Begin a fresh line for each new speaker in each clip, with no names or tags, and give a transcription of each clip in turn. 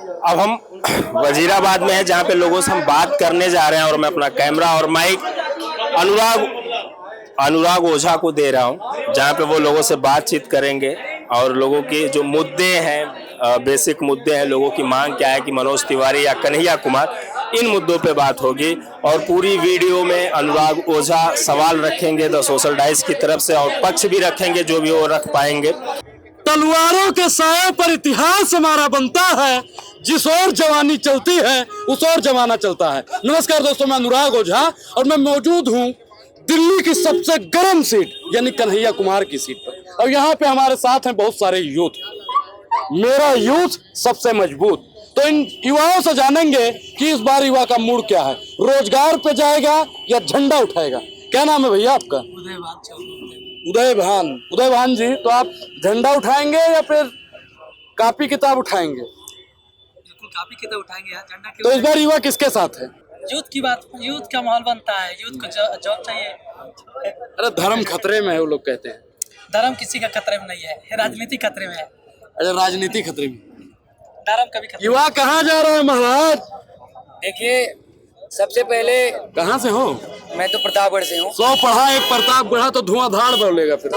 अब हम वजीराबाद में हैं, जहाँ पे लोगों से हम बात करने जा रहे हैं और मैं अपना कैमरा और माइक अनुराग ओझा को दे रहा हूँ, जहाँ पे वो लोगों से बातचीत करेंगे और लोगों के जो मुद्दे हैं, बेसिक मुद्दे हैं, लोगों की मांग क्या है कि मनोज तिवारी या कन्हैया कुमार, इन मुद्दों पे बात होगी। और पूरी वीडियो में अनुराग ओझा सवाल रखेंगे द सोशल डाइस की तरफ से और पक्ष भी रखेंगे, जो भी वो रख पाएंगे।
तलवारों के साए पर इतिहास हमारा बनता है, जिस ओर जवानी चलती है उस ओर जमाना चलता है। नमस्कार दोस्तों, मैं अनुराग ओझा और मैं मौजूद हूँ दिल्ली की सबसे गर्म सीट यानी कन्हैया कुमार की सीट पर। और यहाँ पे हमारे साथ हैं बहुत सारे यूथ। मेरा यूथ सबसे मजबूत। तो इन युवाओं से जानेंगे कि इस बार युवा का मूड क्या है, रोजगार पे जाएगा या झंडा उठाएगा। क्या नाम है भैया आपका? उदय भान जी, तो आप झंडा उठाएंगे या फिर कॉपी किताब उठाएंगे?
बिल्कुल कॉपी किताब उठाएंगे यार, झंडा
तो इस बार युवा किसके साथ है?
यूथ की बात, यूथ का माहौल बनता है, यूथ को जॉब चाहिए।
अरे धर्म खतरे में है, वो लोग कहते हैं।
धर्म किसी का खतरे में नहीं है, राजनीति खतरे में है।
अरे राजनीति खतरे में,
धर्म कभी खतरे।
युवा कहाँ जा रहा है महाराज?
देखिए, सबसे पहले
कहाँ से हो?
मैं तो प्रतापगढ़ से हूँ।
100 पढ़ा एक प्रताप बढ़ा तो धुआंधार बोलेगा फिर।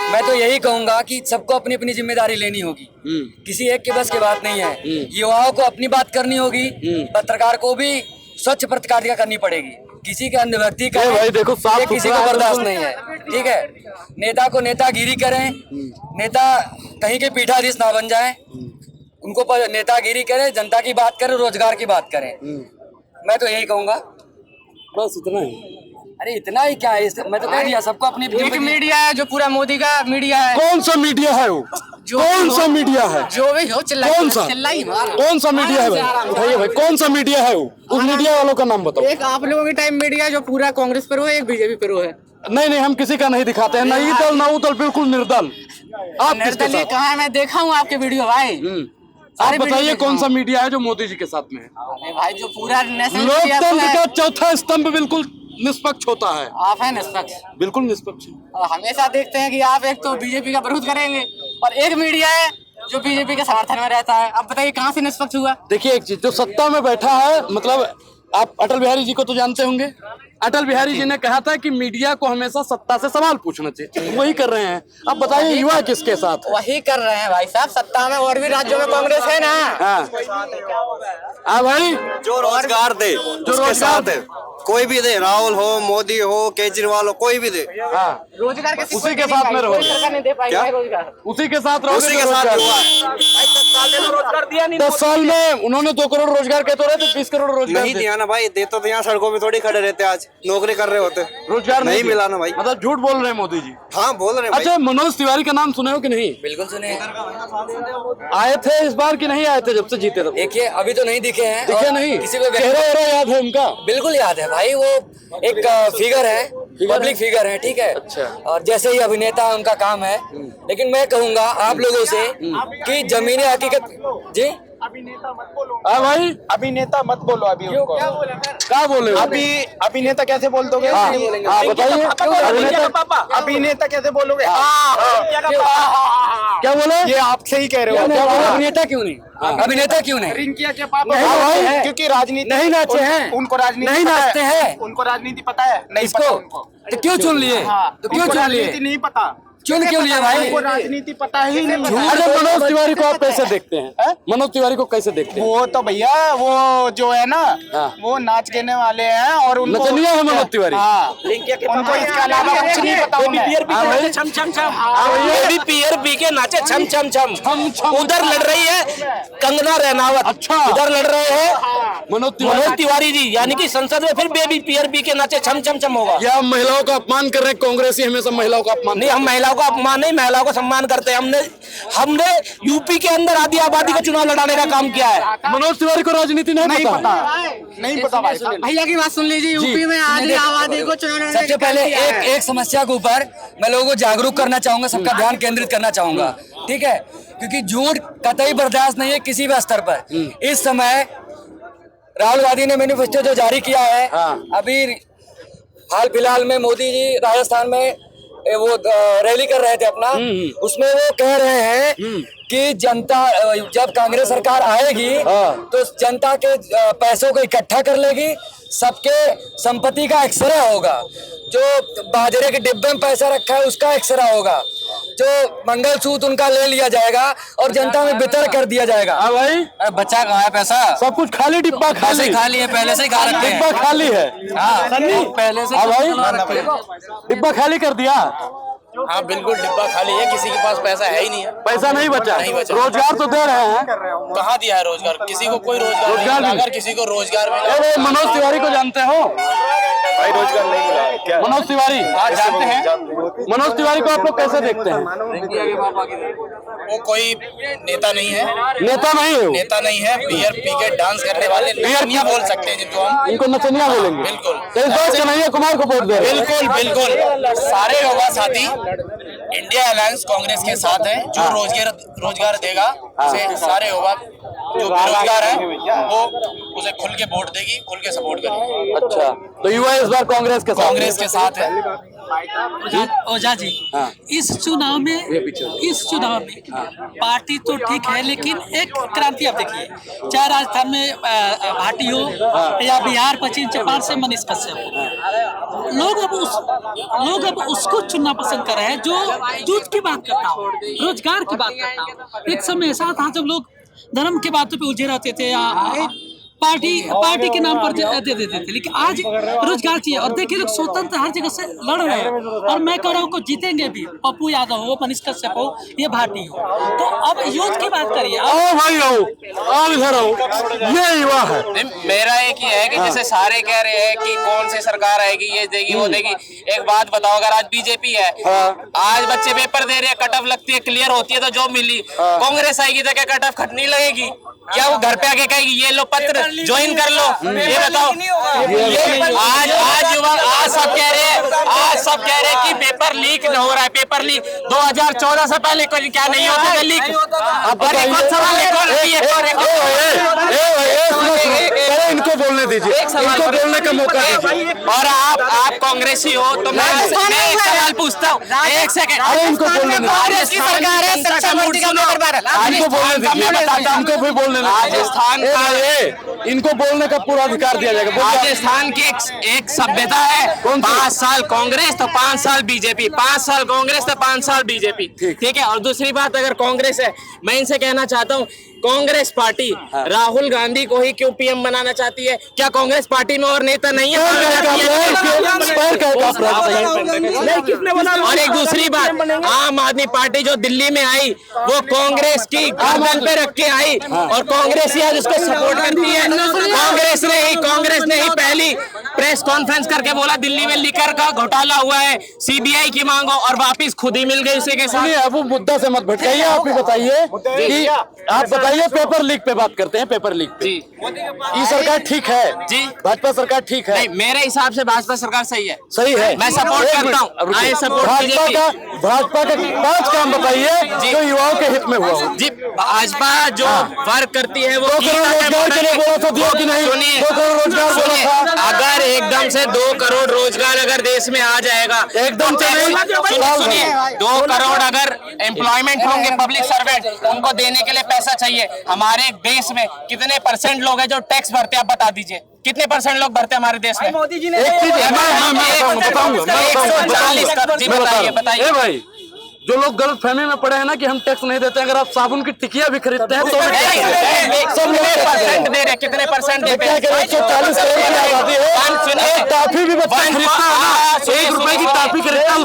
मैं तो यही कहूंगा कि सबको अपनी अपनी जिम्मेदारी लेनी होगी, किसी एक के बस की बात नहीं है। युवाओं को अपनी बात करनी होगी, पत्रकार को भी स्वच्छ पत्रकारिता करनी पड़ेगी। किसी के अंधभक्ति का
भाई देखो,
ये किसी को बर्दाश्त नहीं है, ठीक है। नेता को नेतागिरी करें, नेता कहीं के पीठाधीश ना बन जाए, उनको नेतागिरी करें, जनता की बात करें, रोजगार की बात करें। मैं तो यही कहूंगा,
बस इतना ही।
अरे इतना ही क्या है, मैं तो कह दिया सबको अपनी
एक मीडिया है जो पूरा मोदी का मीडिया है।
कौन सा मीडिया है वो? कौन सा मीडिया है?
जो भी हो
कौन सा मीडिया है भाई? उठाइए भाई, कौन सा मीडिया है वो? उस मीडिया वालों का नाम बताओ।
एक आप लोगों के टाइम मीडिया जो पूरा कांग्रेस पर हो, एक बीजेपी पर हो है।
नहीं, हम किसी का नहीं दिखाते हैं, नहीं दल ना दल, बिल्कुल निर्दल। आप किसके साथ?
कहाँ है? मैं देखा हूँ आपके वीडियो भाई।
आप बताइए कौन सा मीडिया है जो मोदी जी के साथ में है?
अरे भाई, जो पूरा नेशनल
लोकतंत्र का चौथा स्तंभ बिल्कुल निष्पक्ष होता है।
आप है निष्पक्ष,
बिल्कुल निष्पक्ष।
और हमेशा देखते हैं कि आप एक तो बीजेपी का विरोध करेंगे और एक मीडिया है जो बीजेपी के समर्थन में रहता है। अब बताइए कहाँ से निष्पक्ष हुआ?
देखिए, एक चीज, जो सत्ता में बैठा है, मतलब आप अटल बिहारी जी को तो जानते होंगे। अटल बिहारी जी ने कहा था कि मीडिया को हमेशा सत्ता से सवाल पूछना चाहिए, वही कर रहे हैं। अब बताइए युवा किसके साथ है?
वही कर रहे हैं भाई साहब, सत्ता में और भी राज्यों में कांग्रेस है ना।
हाँ भाई,
जो रोजगार दे उसके साथ है, कोई भी दे, राहुल हो, मोदी हो, केजरीवाल हो, कोई भी दे।
हाँ,
रोजगार के
उसी के साथ में रहो,
सरकार नहीं दे पाई है रोजगार।
उसी के साथ रहो,
उसी के साथ हुआ है।
10 साल में उन्होंने 2 करोड़ रोजगार कहते रहे थे, 20 करोड़ रोजगार
नहीं दिया ना भाई, देते तो यहाँ सड़कों में थोड़ी खड़े रहते, आज नौकरी कर रहे होते,
रोजगार
नहीं मिला ना भाई।
मतलब झूठ बोल रहे हैं मोदी जी।
हाँ बोल रहे हैं भाई।
अच्छा, मनोज तिवारी का नाम सुने हो कि नहीं?
बिल्कुल सुने।
आए थे इस बार कि नहीं आए थे जब से जीते तब?
देखिए, अभी तो नहीं दिखे हैं।
दिखे नहीं?
किसी को
चेहरा याद है उनका?
बिल्कुल याद है भाई, वो एक फिगर है, पब्लिक फिगर है, ठीक है।
अच्छा।
और जैसे ही अभिनेता उनका काम है, लेकिन मैं कहूंगा आप लोगों से कि जमीनी हकीकत जी
हाँ भाई,
अभिनेता मत बोलो अभी उनको।
क्या बोले हो?
अभिनेता कैसे बोल दोगे?
बताइए,
अभिनेता कैसे बोलोगे?
क्या बोले?
ये आपसे ही कह रहे हो।
अभिनेता क्यों नहीं? अभिनेता क्यों नहीं?
रिंकिया के पापा
भाई,
क्योंकि राजनीति
नहीं नाचे हैं,
उनको राजनीति
नहीं
पता है।
नाचते हैं।
उनको राजनीति पता है? नहीं पता
इसको
उनको।
तो क्यों चुन लिए? तो क्यों
उनको
चुन लिए?
राजनीति नहीं पता।
चुन क्यों लिए भाई?
उनको राजनीति पता ही नहीं।
अच्छा, मनोज तिवारी को आप कैसे देखते हैं? मनोज तिवारी को कैसे देखते हैं?
वो तो भैया, वो जो है ना, वो नाच गाने वाले हैं और उनको
नचनिया है मनोज तिवारी।
हाँ, उनको इसके अलावा कुछ नहीं पता उन्हें।
छम छम छम, बेबी पियर पी के नाचे छम छम छम। उधर लड़ रही है कंगना रनौत,
अच्छा,
इधर लड़ रहे हैं
मनोज
मनोज तिवारी जी, यानी कि संसद में फिर बेबी पियर पी के नाचे छम छम छम होगा।
या महिलाओं का अपमान कर रहे हैं? कांग्रेसी हमेशा महिलाओं का अपमान
नहीं, हम महिलाओं का अपमान नहीं, महिलाओं को सम्मान करते हैं। हमने यूपी के अंदर आधी आबादी को चुनाव लड़ाने का काम किया है।
मनोज तिवारी को राजनीति नहीं पता?
नहीं पता भाई।
भैया की बात सुन लीजिए, यूपी में आधी आबादी को चुनाव।
सबसे पहले एक समस्या के ऊपर मैं लोगों को जागरूक करना चाहूंगा, सबका ध्यान केंद्रित करना चाहूंगा, ठीक है। क्योंकि झूठ कतई बर्दाश्त नहीं है किसी भी स्तर पर। इस समय राहुल गांधी ने मैनिफेस्टो जो जारी किया है, अभी हाल फिलहाल में मोदी जी राजस्थान में वो रैली कर रहे थे अपना, उसमें वो कह रहे हैं कि जनता जब कांग्रेस सरकार आएगी तो जनता के पैसों को इकट्ठा कर लेगी, सबके संपत्ति का एक्सरे होगा, जो बाजरे के डिब्बे में पैसा रखा है उसका एक्सरा होगा, जो मंगलसूत्र उनका ले लिया जाएगा और जनता में वितरण कर दिया जाएगा।
हाँ भाई,
बच्चा कहाँ है पैसा?
सब कुछ खाली, डिब्बा खाली,
खाली है, पहले से ही खा रखे हैं,
डिब्बा खाली है।
पहले से।
हाँ भाई, डिब्बा खाली कर दिया।
हाँ बिल्कुल, डिब्बा खाली है, किसी के पास पैसा है ही नहीं है।
पैसा नहीं बचा, रोजगार तो दे रहे हैं।
कहाँ दिया है रोजगार? किसी को कोई रोजगार नहीं। अगर किसी को रोजगार मिला,
मनोज तिवारी को जानते हो?
भाई रोजगार नहीं मिला क्या?
मनोज तिवारी
जानते हैं।
मनोज तिवारी को आप लोग कैसे देखते हैं?
वो कोई नेता नहीं है,
नेता नहीं है वो?
नेता नहीं है, बियर पी के डांस करने वाले नचनिया बोल सकते हैं जिनको हम।
इनको नचनिया बोलेंगे?
बिल्कुल।
तो इस बार कन्हैया कुमार को वोट दे रहे हैं?
बिल्कुल बिल्कुल, सारे युवा साथी इंडिया अलायंस कांग्रेस के साथ है। जो रोजगार देगा उसे सारे युवा जो बेरोजगार है वो उसे खुल के वोट देगी, खुल के सपोर्ट करेगी।
अच्छा, तो युवा इस बार कांग्रेस के साथ है।
ओझा जी, इस चुनाव में पार्टी तो ठीक है, लेकिन एक क्रांति आप देखिए, चाहे राजस्थान में भाटी हो या बिहार पश्चिम चंपारण से मनीष कश्यप हो, लोग अब उसको चुनना पसंद कर रहे हैं जो यूथ की बात करता हो, रोजगार की बात करता हो। एक समय ऐसा था जब लोग धर्म के बातों पे उलझे रहते थे या पार्टी के नाम पर दे देते थे, लेकिन आज रोजगार चाहिए। और देखिए लोग स्वतंत्र हर जगह से लड़ रहे हैं, और मैं कह रहा हूँ को जीतेंगे भी, पप्पू यादव हो, मनीष कश्यप हो, ये भाटी हो। तो अब यूथ की बात करिए।
आओ भाई आओ इधर आओ, ये युवा है।
मेरा एक ही है कि जैसे सारे कह रहे हैं कि कौन सी सरकार आएगी, ये देगी वो देगी। एक बात बताओ, अगर आज बीजेपी है, आज बच्चे पेपर दे रहे हैं, कट ऑफ लगती है, क्लियर होती है तो जॉब मिली। कांग्रेस आएगी तो क्या कट ऑफ खटनी लगेगी? क्या वो घर पे आके कहेगी ये लो पत्र ज्वाइन कर लो? ये बताओ। आज युवा आज सब कह रहे हैं कि पेपर लीक हो रहा है, पेपर लीक 2014 से पहले कोई क्या नहीं होता था लीक।
इनको बोलने दीजिए, इनको बोलने का मौका दीजिए।
और आप कांग्रेसी हो तो मैं एक सवाल पूछता हूँ, एक सेकंड।
अरे इनको बोलने
कांग्रेस की सरकार है,
इनको बोलने दीजिए, इनको भी बोलने
राजस्थान
का इनको बोलने का पूरा अधिकार दिया जाएगा।
राजस्थान की एक सभ्यता है, 5 साल कांग्रेस तो 5 साल बीजेपी, 5 साल कांग्रेस तो 5 साल बीजेपी। ठीक है। और दूसरी बात, अगर कांग्रेस है, मैं इनसे कहना चाहता हूँ, कांग्रेस पार्टी राहुल गांधी को ही क्यों पीएम बनाना चाहती है? क्या कांग्रेस पार्टी में और नेता नहीं है? और एक दूसरी बात, आम आदमी पार्टी जो दिल्ली में आई वो कांग्रेस की गर्दन पे रख के आई, और कांग्रेस ही आज उसको सपोर्ट करती है। कांग्रेस ने ही पहली प्रेस कॉन्फ्रेंस करके बोला दिल्ली में लिकर का घोटाला हुआ है, सीबीआई की मांगो, और वापिस खुद ही मिल गई उसी के साथ।
अब वो मुद्दा से मत भटकाइए, आप ही बताइए कि आप बताइए, पेपर लीक पे बात करते हैं। पेपर लीक पे ये सरकार ठीक है जी? भाजपा सरकार ठीक है?
नहीं, मेरे हिसाब से भाजपा सरकार सही है।
सही है,
मैं सपोर्ट करता हूँ।
भाजपा का 5 काम बताइए जो युवाओं के हित में हुआ हो।
जी, भाजपा जो वर्क करती है वो
2 करोड़ रोजगार के लिए बोला था, दिया कि नहीं?
सुनिए,
2 करोड़ रोजगार बोला था।
अगर एकदम से 2 करोड़ रोजगार अगर देश में आ जाएगा,
एकदम से
सुनिए, 2 करोड़ अगर एम्प्लॉयमेंट होंगे पब्लिक सर्वेंट, उनको देने के लिए पैसा चाहिए। हमारे देश में कितने % लोग हैं जो टैक्स भरते हैं? आप बता दीजिए, कितने % लोग भरते हैं हमारे देश में?
मोदी जी ने बताइए भाई, जो लोग गलत फहमी में पड़े हैं ना कि हम टैक्स नहीं देते, अगर आप साबुन की टिकिया भी खरीदते हैं तो
सब % दे रहे, कितने % दे?
140 करोड़ की आबादी है, टॉफी भी बच्चा खरीदता है ना, 1 रुपए की टॉफी खरीदता है,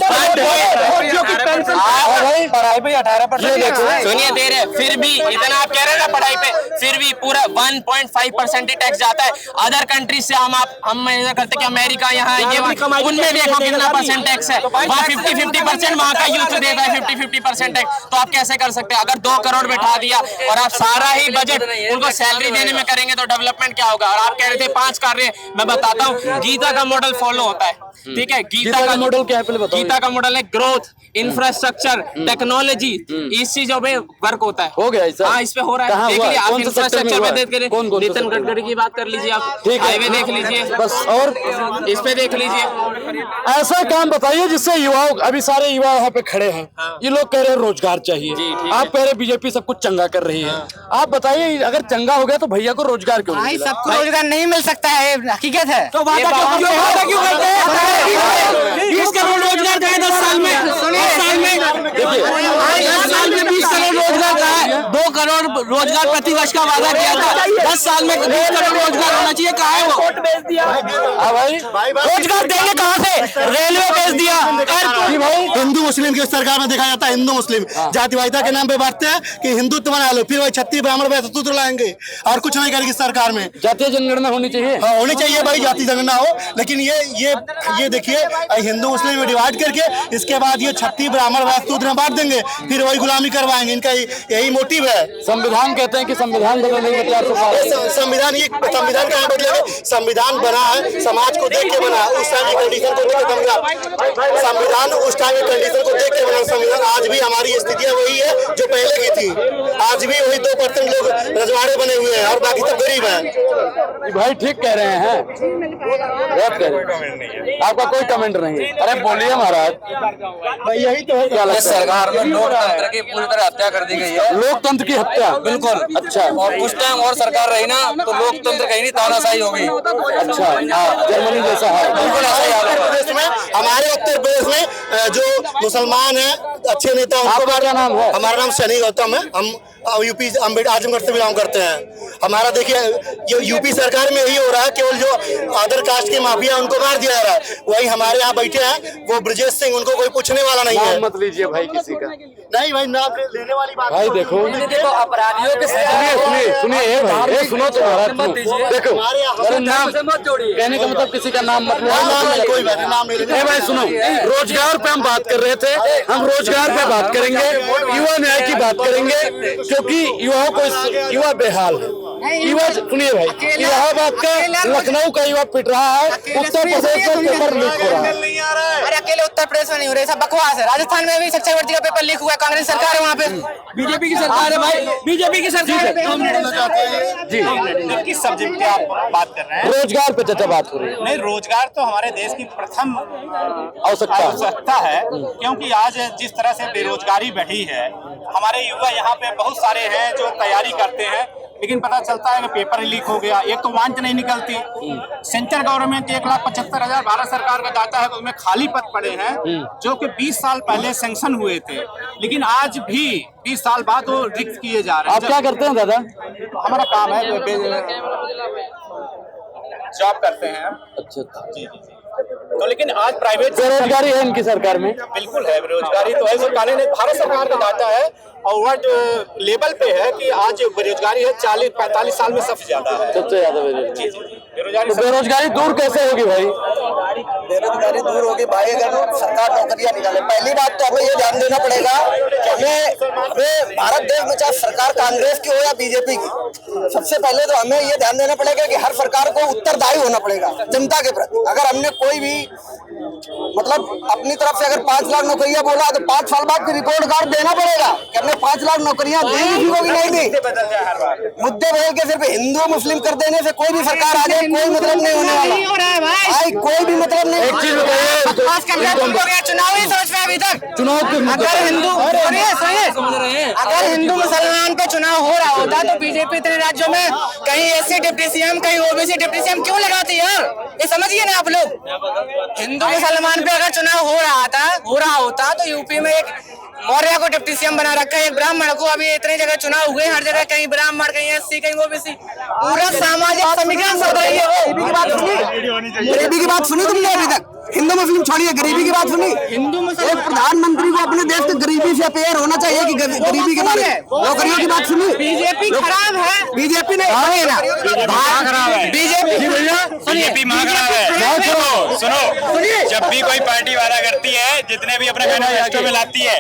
पढ़ाई पे 18%। सुनिए, दे रहे, फिर भी इतना आप कह रहे हैं ना पढ़ाई पे, फिर भी पूरा 1.5% ही टैक्स जाता है। अदर कंट्री से हम मेजर करते कि अमेरिका यहाँ ये उनमें देखो कितना % टैक्स है, वहाँ 50% वहाँ का यूथ देता है 50% टैक्स। तो आप कैसे कर सकते हैं? अगर 2 करोड़ बैठा दिया और आप सारा ही बजट उनको सैलरी देने में करेंगे तो डेवलपमेंट क्या होगा? और आप कह रहे थे 5 कार्य, मैं बताता हूँ, गीता का मॉडल फॉलो होता है। ठीक है, गीता का मॉडल क्या है पहले बताओ? गीता का मॉडल है ग्रोथ, इंफ्रास्ट्रक्चर, टेक्नोलॉजी, इस चीजों पे वर्क होता है।
हो गया?
हाँ, इस पे हो रहा है। देख लिया आप, इंफ्रास्ट्रक्चर
अच्छा
हुआ है?
मदद करे।
कौन कौन
नितिन गडकरी की बात कर लीजिए आप,
ठीक है,
हाईवे देख लीजिए,
बस। और
इस पे देख लीजिए।
ऐसा काम बताइए जिससे युवाओं, अभी सारे युवा यहाँ पे खड़े हैं, ये लोग कह रहे हैं रोजगार चाहिए, आप कह रहे हैं बीजेपी सब कुछ चंगा कर रही है। आप बताइए अगर चंगा हो गया तो भैया को रोजगार क्यों नहीं
भाई
मिला?
सबको रोजगार नहीं मिल सकता है, हकीकत है।
तो वादा क्यों करते हैं? 20 करोड़ रोजगार का है 10 साल में, 10 साल में 20 करोड़ रोजगार का है, 2 करोड़ रोजगार प्रति वर्ष का वादा किया था, 10 साल में 20 करोड़ रोजगार होना चाहिए, कहाँ है वो?
हाँ भाई,
रोजगार देंगे कहाँ से? रेलवे भेज दिया।
भाई
हिंदू मुस्लिम की सरकार में देखा जाता है, हिंदू मुस्लिम जातिवादिता के नाम पे बांटते हैं कि हिंदुत्व बना लो, फिर वही छत्तीस ब्राह्मण वैतूत्र लाएंगे और कुछ नहीं करेगी सरकार में।
जातीय जनगणना होनी चाहिए।
हाँ, होनी चाहिए भाई, जाति जनगणना हो, लेकिन ये देखिए हिंदू मुस्लिम में डिवाइड करके इसके बाद ये छत्तीस ब्राह्मण वैतूत्र में बांट देंगे, फिर वही गुलामी करवाएंगे। इनका यही मोटिव है।
संविधान कहते हैं कि संविधान बदलने के 400
संविधान का बदलेंगे। संविधान बना है समाज को देख के बना, उस टाइम की कंडीशन को देख के संविधान उस टाइम की कंडीशन को देख के बना संविधान। आज भी हमारी स्थितियां वही है जो पहले की थी, आज भी वही 2% लोग रजवाड़े बने हुए हैं और बाकी सब गरीब हैं।
भाई ठीक कह रहे हैं, बहुत कह रहे हैं, आपका कोई कमेंट नहीं है। अरे बोलिए महाराज, भाई यही तो है। क्या लगता है?
सरकार में लोकतंत्र की पूरी तरह हत्या कर दी गई है।
लोकतंत्र की हत्या,
बिल्कुल।
अच्छा।
और उस टाइम और सरकार रही ना तो लोकतंत्र कहीं नहीं, तानाशाही होगी।
अच्छा, हाँ, जर्मनी जैसा है,
बिल्कुल ऐसा ही हाल है।
प्रदेश में, हमारे उत्तर प्रदेश में जो मुसलमान हैं अच्छे नेता,
आपका क्या नाम है?
हमारा नाम सनी गौतम है। हम यूपी आजमगढ़ से बिलोंग करते हैं। हमारा देखिए जो यूपी सरकार में यही हो रहा है, केवल जो अदर कास्ट के माफिया उनको मार दिया जा रहा है। वही हमारे यहाँ बैठे हैं वो ब्रजेश सिंह, उनको कोई पूछने वाला नहीं है।
नाम मत लीजिए भाई किसी का।
नहीं भाई, नाम लेने वाली बात
भाई देखो,
देखो अपराधियों के
सुनिए ए भाई, ए सुनो तो महाराज, देखो अरे नाम
मत जोड़िए।
कहने का मतलब किसी का नाम मत
कोई बात नहीं, नाम ले लेंगे।
भाई सुनो, रोजगार पे हम बात कर रहे थे, हम रोजगार पे बात करेंगे, युवा न्याय की बात करेंगे, क्योंकि युवाओं को युवा बेहाल है। युवा सुनिए भाई, इलाहाबाद का, लखनऊ का युवा पिट रहा है, उत्तर प्रदेश में पेपर लीक हो रहा है।
अरे अकेले उत्तर प्रदेश में नहीं हो रहे, सब बकवास है। राजस्थान में भी शिक्षा भर्ती का पेपर लीक हुआ है, कांग्रेस सरकार है वहाँ पे,
बीजेपी की सरकार है भाई, बीजेपी की सरकार है।
जी,
किस सब्जेक्ट की आप बात कर रहे हैं?
रोजगार पे चाचा बात हो रही है।
नहीं, रोजगार तो हमारे देश की प्रथम
आवश्यकता
है, क्योंकि आज जिस तरह से बेरोजगारी बढ़ी है, हमारे युवा यहाँ पे बहुत सारे हैं जो तैयारी करते हैं, लेकिन पता चलता है कि पेपर लीक हो गया। एक तो वांच नहीं निकलती। सेंट्रल गवर्नमेंट 1,75,000 भारत सरकार का डाटा है, तो उसमें खाली पद पड़े हैं जो कि 20 साल पहले सैंक्शन हुए थे, लेकिन आज भी 20 साल बाद वो रिक्त किए जा रहे हैं।
आप क्या करते हैं दादा?
हमारा काम है, जॉब करते हैं।
अच्छा,
जी। तो लेकिन आज प्राइवेट
बेरोजगारी है इनकी सरकार में।
बिल्कुल है, बेरोजगारी तो है। सरकार ने, भारत सरकार का डाटा है और वर्ल्ड लेवल पे है कि आज बेरोजगारी है 40-45 साल में सबसे ज्यादा है।
सबसे ज्यादा बेरोजगारी दूर कैसे होगी भाई?
बेरोजगारी दूर होगी भाई अगर सरकार नौकरियां निकाले। पहली बात तो हमें ये ध्यान देना पड़ेगा कि हमें भारत देश में चाहे सरकार कांग्रेस की हो या बीजेपी की, सबसे पहले तो हमें ये ध्यान देना पड़ेगा कि हर सरकार को उत्तरदायी होना पड़ेगा जनता के प्रति। अगर हमने कोई भी मतलब अपनी तरफ से अगर 5 लाख नौकरियां बोला तो 5 साल बाद रिपोर्ट कार्ड देना पड़ेगा कि हमने 5 लाख नौकरियां दी किसी को भी नहीं दी। मुद्दे बदल के सिर्फ हिंदू मुस्लिम कर देने से कोई भी सरकार आ जाए कोई मतलब नहीं होने वाला भाई, कोई भी मतलब नहीं।
एक चीज बताइए,
चुनाव ही सोच रहे अभी तक।
चुनाव के
अगर हिंदू मुसलमान पे चुनाव हो रहा होता तो बीजेपी इतने राज्यों में कहीं एससी डिप्टी सीएम कहीं ओबीसी डिप्टी सीएम क्यों लगाती यार? ये समझिए ना आप लोग। हिंदू मुसलमान पे अगर चुनाव हो रहा होता तो यूपी में एक मौर्य को डिप्टी सीएम बना रखा है, एक ब्राह्मण को। अभी इतनी जगह चुनाव हुए, हर जगह कहीं ब्राह्मण कहीं एससी कहीं ओबीसी, पूरा सामाजिक समीकरण चल रही है। गरीबी की बात सुनी तुमने अभी तक? हिंदू मुस्लिम छोड़िए, गरीबी की बात सुनी? हिंदू मुस्लिम प्रधानमंत्री को अपने देश के गरीबी से अवेयर होना चाहिए कि गरीबी के बारे में। नौकरियों की बात सुनी? बीजेपी खराब है, बीजेपी नहीं खराब है,
बीजेपी मां खराब है। सुनो, जब भी कोई पार्टी वादा करती है, जितने भी अपने मैनिफेस्टो में लाती है,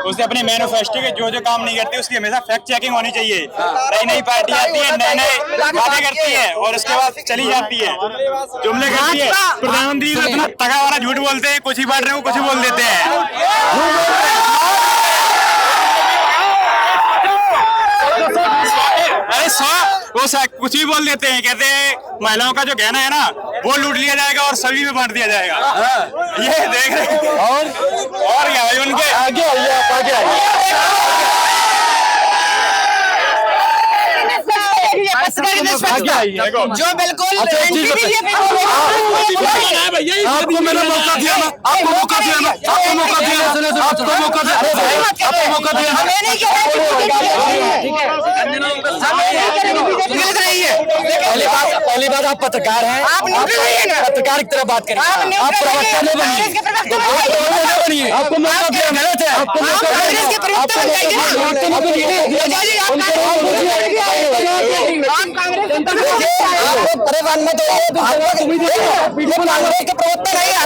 उससे अपने मैनिफेस्टो के जो काम नहीं करती उसकी हमेशा फैक्ट चेकिंग होनी चाहिए। नई पार्टी आती है, नए वादे करती है और उसके बाद चली जाती है, जुमले करती है। प्रधानमंत्री इतना तगा वाला झूठ बोलते हैं, कुछ ही बांट रहे हो कुछ ही बोल देते हैं। अरे वो कुछ भी बोल देते हैं, कहते हैं महिलाओं का जो गहना है ना वो लूट लिया जाएगा और सभी में बांट दिया जाएगा। ये देख रहे हैं। और क्या भाई उनके आगे
जो बिल्कुल
आपको मैंने मौका दिया ना, आपको मौका दिया ना, आपको मौका दिया, आपको मौका दिया, आपको मौका दिया।
पहली बात आप पत्रकार हैं, आप पत्रकार की तरह बात करें, आप प्रवक्ता नहीं बनिए, आपको मौका दिया, गलत है, आपको मौका परेशान मत हो, कांग्रेस के प्रवक्ता नहीं है।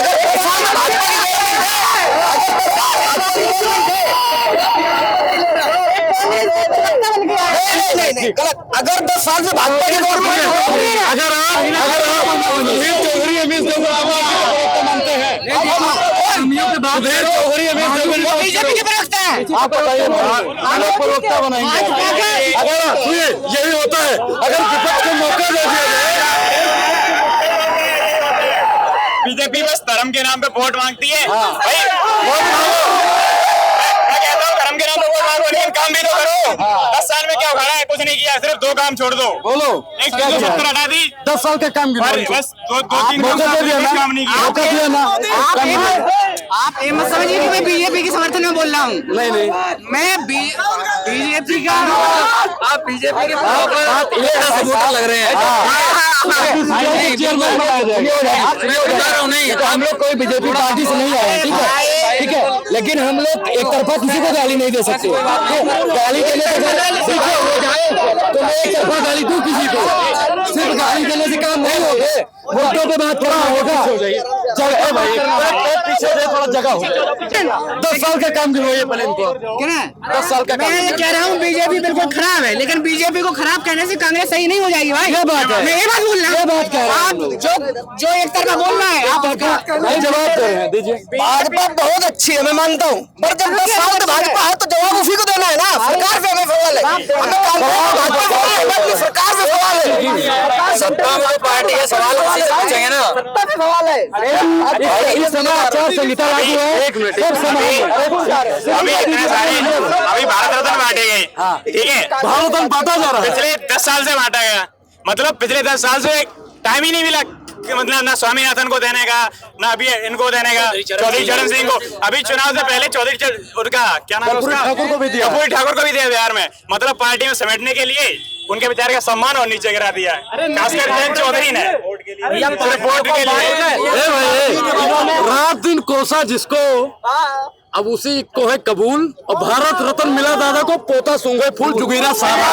नहीं गलत, अगर 10 साल से भाजपा की गवर्नमेंट अगर आप चौधरी अमीर मानते हैं, बीजेपी के प्रवक्ता है, आप प्रवक्ता बनाएंगे। अगर यही होता है, अगर विपक्ष को मौका दे दिया जाए।
बीजेपी बस धर्म के नाम पे वोट मांगती है। भाई वोट मांगो, मैं कहता हूँ धर्म के नाम पे वोट मांगो, लेकिन काम भी तो करो। 10 साल में क्या उखाड़ा है? कुछ नहीं किया, सिर्फ 2 काम छोड़ दो।
बोलो,
एक 270 हटा दी,
10 साल का काम
बस 2-3 काम नहीं किया।
आप ये मत समझिए कि मैं बीजेपी के समर्थन में बोल रहा हूँ।
नहीं,
मैं बीजेपी का,
आप बीजेपी के लग रहे हैं। नहीं, हम लोग कोई बीजेपी पार्टी से नहीं आए, ठीक है, लेकिन हम लोग एक तरफा किसी को गाली नहीं दे सकते। गाली देने से तो मैं एक तरफा गाली दूं किसी को, सिर्फ गाली देने से काम नहीं होगा, मुद्दों पे बात करना होगा। जगह भाई पीछे थोड़ा जगह हो, 10 साल का काम गिनवाइए पहले इनको। 10 साल का काम।
मैं ये कह रहा हूँ बीजेपी बिल्कुल खराब है, लेकिन बीजेपी को खराब कहने से कांग्रेस सही नहीं हो जाएगी भाई।
ये बात है,
मैं ये बात बोल रहा हूँ। आप जो एक तरफा बोल रहा है, आप
जवाब दे रहे हैं, दीजिए।
भाजपा बहुत अच्छी है, मैं मानता हूँ, पर जब 10 साल से भाजपा है तो जवाब उसी को देना है ना। सरकार पे हमें सवाल है, सरकार पे सवाल है।
सत्ता में जो पार्टी है, सवाल उसी से पूछेंगे ना।
सत्ता पे सवाल है।
इस समय आचार संहिता लागू है।
अभी भारत रत्न बांटे गए, ठीक है,
भारत रत्न बांटा जा रहा है,
पिछले 10 साल से बांटा गया। मतलब पिछले 10 साल से टाइम ही नहीं मिला, मतलब ना स्वामीनाथन को देने का, ना अभी इनको देने का, चौधरी चरण सिंह को। अभी चुनाव से पहले चौधरी उनका क्या नाम है,
कर्पूरी ठाकुर को भी दिया,
कर्पूरी ठाकुर को भी दिया बिहार में। मतलब पार्टी में समेटने के लिए उनके बेचारे का सम्मान और नीचे गिरा दिया है, खासकर जयंत चौधरी ने वोट के लिए।
रात दिन कोसा जिसको, अब उसी को है कबूल। और भारत रत्न मिला दादा को, पोता सूंघे फूल जुगीरा सारा।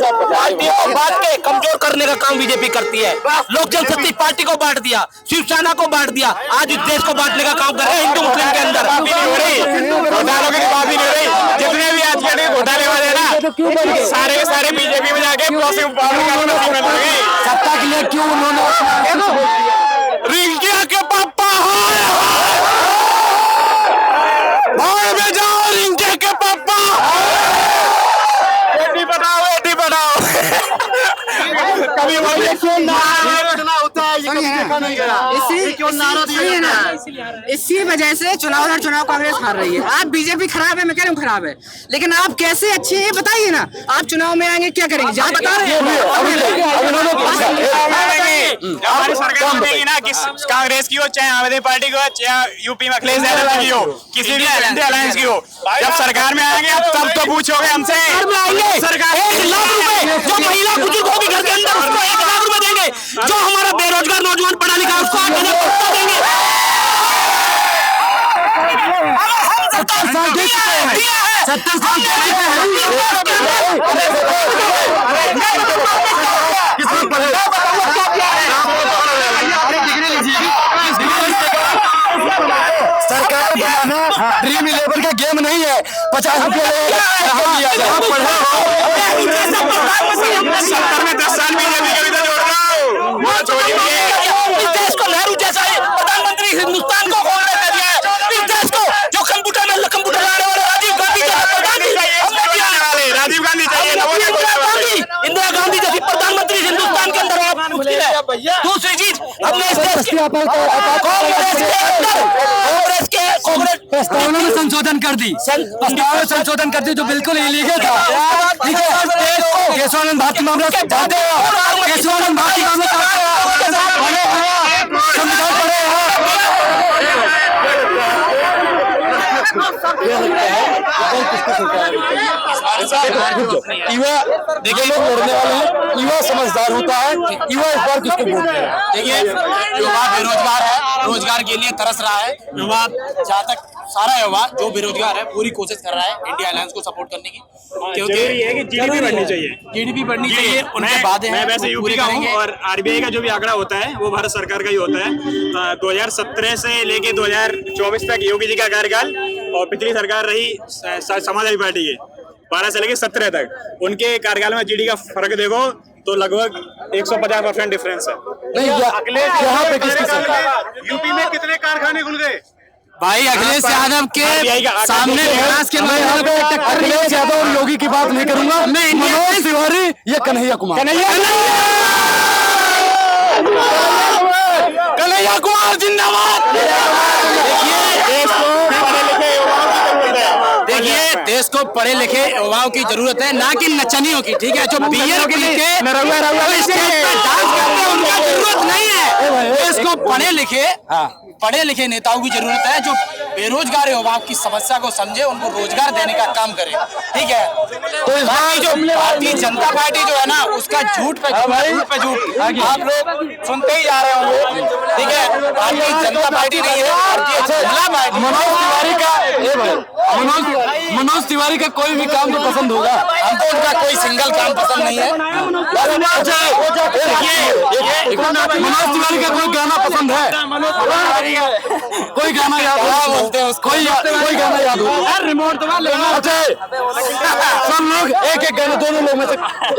पार्टी को बांट के कमजोर करने का काम बीजेपी करती है। लोक जनशक्ति पार्टी को बांट दिया, शिवसेना को बांट दिया, आज इस देश को बांटने का काम कर रहे हैं हिंदू मुस्लिम के अंदर।
घोटालों की बात ही नहीं रही, जितने भी आज के घोटाले वाले ना सारे के सारे बीजेपी में जाके
सत्ता के लिए क्यों उन्होंने
रिंकिया के पापा भाई में जाओ, रिंकिया के पापा
बेटी पढ़ाओ, बेटी पढ़ाओ। कभी
इसी वजह से चुनाव कांग्रेस हार रही है। आप बीजेपी खराब है, मैं कह रहा हूँ खराब है, लेकिन आप कैसे अच्छे हैं बताइए ना। आप चुनाव में आएंगे क्या करेंगे, जहाँ बता रहे हैं
हमारी सरकार बनेगी ना, कि कांग्रेस की हो, चाहे आम आदमी पार्टी की हो, चाहे यूपी में अखिलेश यादव की हो, किसी भी इंडिया अलायंस की हो, जब सरकार में आएंगे अब तब तो पूछोगे हमसे।
सरकार 1 लाख रुपए जो महिला बुजुर्ग होगी घर के अंदर, उसको 1 लाख रुपए देंगे। जो हमारा बेरोजगार नौजवान पढ़ा लिखा है उसको 8,000 देंगे।
70 साल
सरकार बनाना ड्रीम 11 का गेम नहीं है। 50 रुपये
70 में 10 साल बीजेपी का भी तो जोड़ रहा हूँ।
इस देश को नेहरू जैसा प्रधानमंत्री हिंदुस्तान को खोल दिया है। इस देश को जो कंप्यूटर लाने वाले राजीव गांधी
राजीव गांधी चाहिए,
दूसरी चीज हमने कांग्रेस
प्रस्तावना में संशोधन कर दी, प्रस्तावना में संशोधन कर दी जो बिल्कुल इलीगल था। ठीक है, केशवानंद भारती मामला जानते हो, केशवानंद भारती मामला संविधान पढ़े हैं।
युवा देखिए लोग लड़ने वाले हैं, युवा समझदार होता है, युवा इस बार किसको वोट देगा।
देखिए युवा बेरोजगार है, रोजगार के लिए तरस रहा है युवा। जहाँ तक सारा युवा जो बेरोजगार है पूरी कोशिश कर रहा है इंडिया अलायंस को सपोर्ट करने की, क्योंकि
जरूरी है कि जीडीपी बढ़नी चाहिए।
जीडीपी बढ़नी चाहिए, उनके वादे हैं। मैं वैसे यूपी का हूँ और आरबीआई का जो भी आंकड़ा होता है वो भारत सरकार का ही होता है। 2017 से लेके 2024 तक योगी जी का कार्यकाल और पिछली सरकार रही समाजवादी पार्टी की 12 से लेके 17 तक, उनके कार्यकाल में जीडीपी का फर्क देखो तो लगभग 150% डिफरेंस है।
नहीं यहाँ पे
यूपी में कितने कारखाने खुल गए?
भाई अखिलेश यादव के सामने विकास के
अखिलेश यादव और योगी की बात नहीं करूंगा मैं, मनोज तिवारी या कन्हैया कुमार
जिंदाबाद। देखिए देश को पढ़े लिखे युवाओं की जरूरत है, ना कि नचनियों की। ठीक है, जो बियर के लिए डांस करते हैं उनका जरूरत नहीं है। देश को पढ़े लिखे नेताओं की जरूरत है जो बेरोजगार युवाओं की समस्या को समझे, उनको रोजगार देने का काम करे। ठीक है, तो जो भारतीय जनता पार्टी जो है ना उसका झूठ पे झूठ आप लोग सुनते ही जा रहे होंगे। ठीक है, भारतीय जनता पार्टी नहीं है, भारतीय जनता पार्टी।
मनोज तिवारी का कोई भी काम तो पसंद होगा,
हमको उनका कोई सिंगल काम पसंद नहीं है।
मनोज तिवारी का कोई गाना पसंद है? कोई गाना याद बोलते हैं कोई गाना याद हो? रिमोट अच्छा सब लोग एक गाना, दोनों लोग में से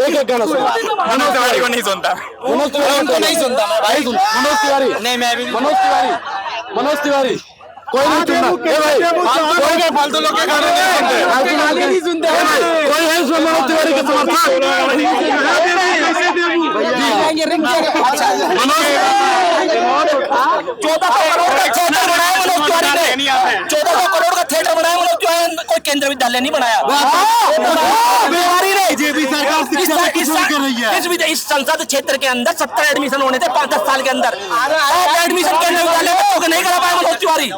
एक गाना सुनो।
मनोज तिवारी को नहीं सुनता,
मनोज तिवारी को नहीं सुनता मैं भाई। मनोज तिवारी नहीं, मैं भी मनोज तिवारी कोई नहीं सुनना। फालतू लोग के गाने नहीं सुनते, कोई है इसमें मनोज तिवारी के समर्थक?
1400 करोड़ का थिएटर बनाया मनोज तिवारी ने, कोई केंद्र विद्यालय नहीं बनाया। इस संसद क्षेत्र के अंदर 70 एडमिशन होने थे 5-10 साल के अंदर, एडमिशन केंद्र विद्यालय बच्चों को नहीं करा पाया मनोज तिवारी।